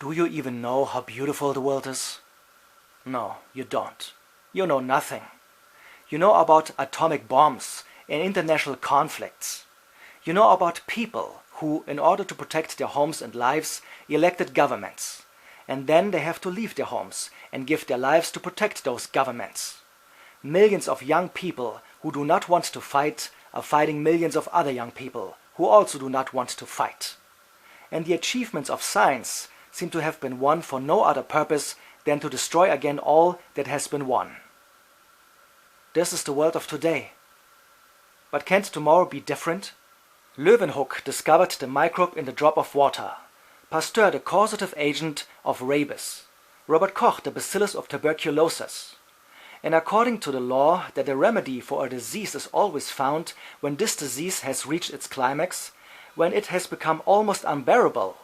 Do you even know how beautiful the world is? No, you don't. You know nothing. You know about atomic bombs and international conflicts. You know about people who, in order to protect their homes and lives, elected governments. And then they have to leave their homes and give their lives to protect those governments. Millions of young people who do not want to fight are fighting millions of other young people who also do not want to fight. And the achievements of science seem to have been won for no other purpose than to destroy again all that has been won. This is the world of today. But can't tomorrow be different? Leeuwenhoek discovered the microbe in the drop of water, Pasteur the causative agent of rabies, Robert Koch the bacillus of tuberculosis. And according to the law that a remedy for a disease is always found when this disease has reached its climax, when it has become almost unbearable,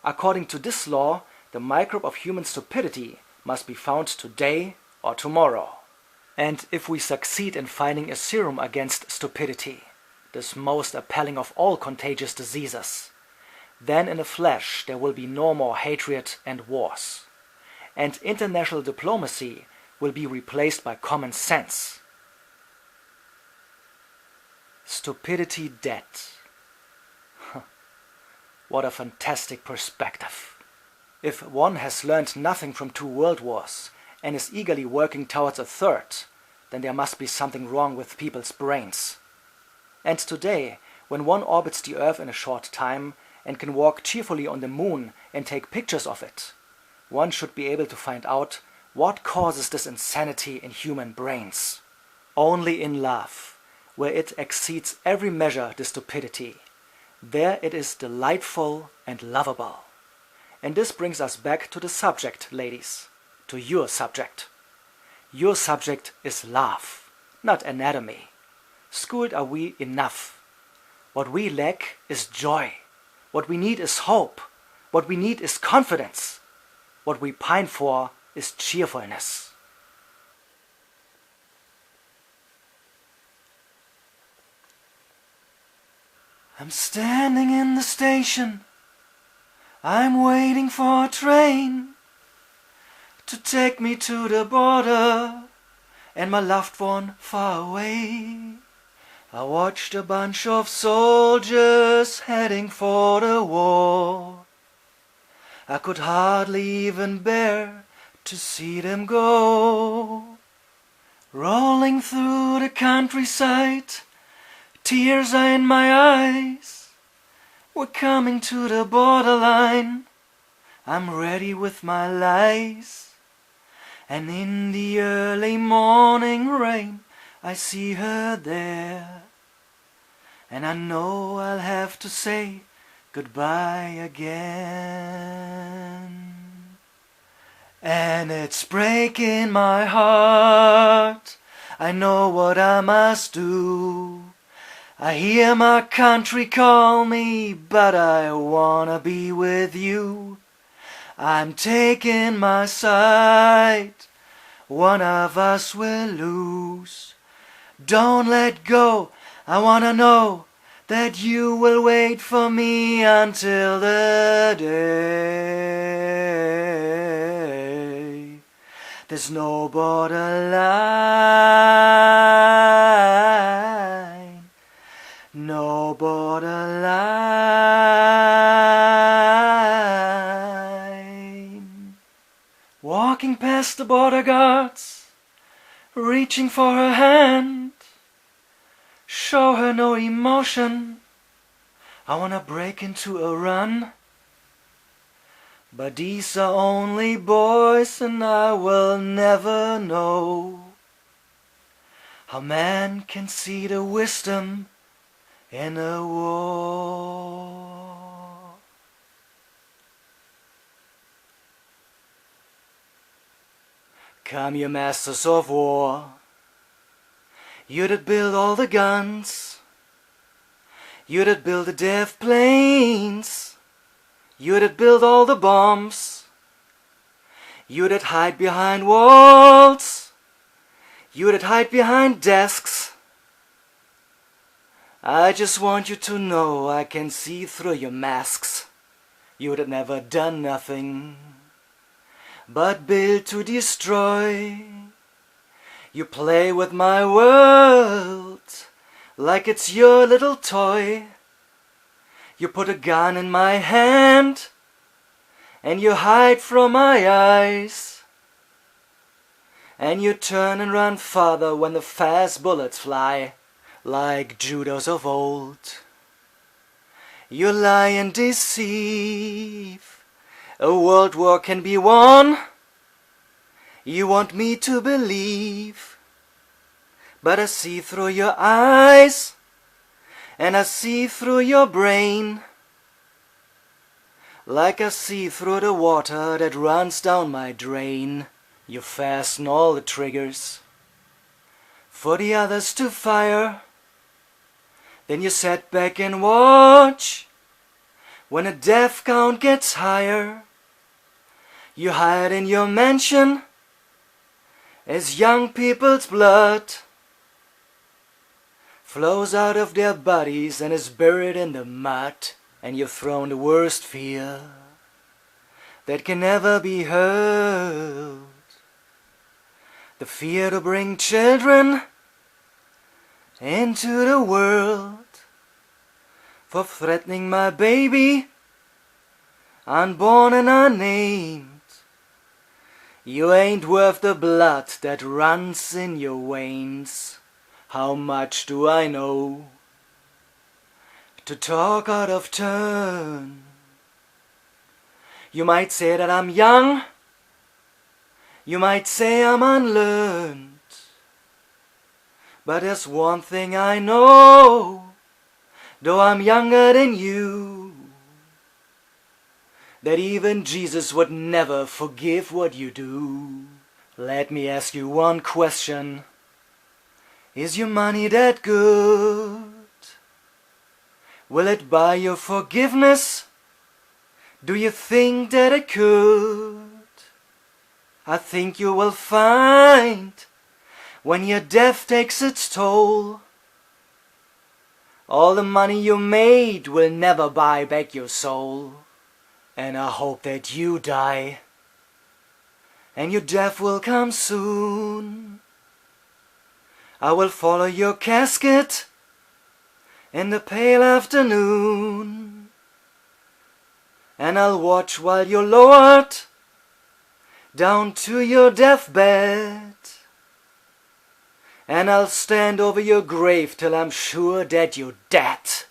according to this law, the microbe of human stupidity must be found today or tomorrow. And if we succeed in finding a serum against stupidity, this most appalling of all contagious diseases, then in a flash there will be no more hatred and wars. And international diplomacy will be replaced by common sense. Stupidity dead. What a fantastic perspective. If one has learned nothing from 2 world wars and is eagerly working towards a third, then there must be something wrong with people's brains. And today, when one orbits the Earth in a short time and can walk cheerfully on the moon and take pictures of it, one should be able to find out what causes this insanity in human brains. Only in love, where it exceeds every measure the stupidity, there it is delightful and lovable. And this brings us back to the subject, ladies, to your subject. Your subject is love, not anatomy. Schooled are we enough. What we lack is joy. What we need is hope. What we need is confidence. What we pine for is cheerfulness. I'm standing in the station. I'm waiting for a train to take me to the border and my loved one far away. I watched a bunch of soldiers heading for the war. I could hardly even bear to see them go. Rolling through the countryside, tears are in my eyes. We're coming to the borderline. I'm ready with my lies. And in the early morning rain, I see her there. And I know I'll have to say goodbye again. And it's breaking my heart. I know what I must do. I hear my country call me, but I wanna be with you. I'm taking my side. One of us will lose. Don't let go. I wanna know that you will wait for me until the day. There's no borderline, no borderline. Walking past the border guards, reaching for her hand. Show her no emotion. I wanna break into a run. But these are only boys, and I will never know how man can see the wisdom in a war. Come, you masters of war. You that build all the guns, you that build the death planes, you that build all the bombs, you that hide behind walls, you that hide behind desks. I just want you to know I can see through your masks. you'd have never done nothing but build to destroy. You play with my world like it's your little toy. You put a gun in my hand and you hide from my eyes, and you turn and run farther when the fast bullets fly, like Judas of old. You lie and deceive, a world war can be won. You want me to believe, but I see through your eyes, and I see through your brain, like I see through the water that runs down my drain. You fasten all the triggers for the others to fire. Then you sit back and watch when a death count gets higher. You hide in your mansion as young people's blood flows out of their bodies and is buried in the mud. And you've thrown the worst fear that can never be heard, the fear to bring children into the world, for threatening my baby, unborn and unnamed. You ain't worth the blood that runs in your veins. How much do I know to talk out of turn? You might say that I'm young, you might say I'm unlearned, but there's one thing I know, though I'm younger than you, that even Jesus would never forgive what you do. Let me ask you one question. Is your money that good? Will it buy your forgiveness? Do you think that it could? I think you will find when your death takes its toll, all the money you made will never buy back your soul. And I hope that you die, and your death will come soon. I will follow your casket in the pale afternoon, and I'll watch while you're lowered down to your deathbed, and I'll stand over your grave till I'm sure that you're dead.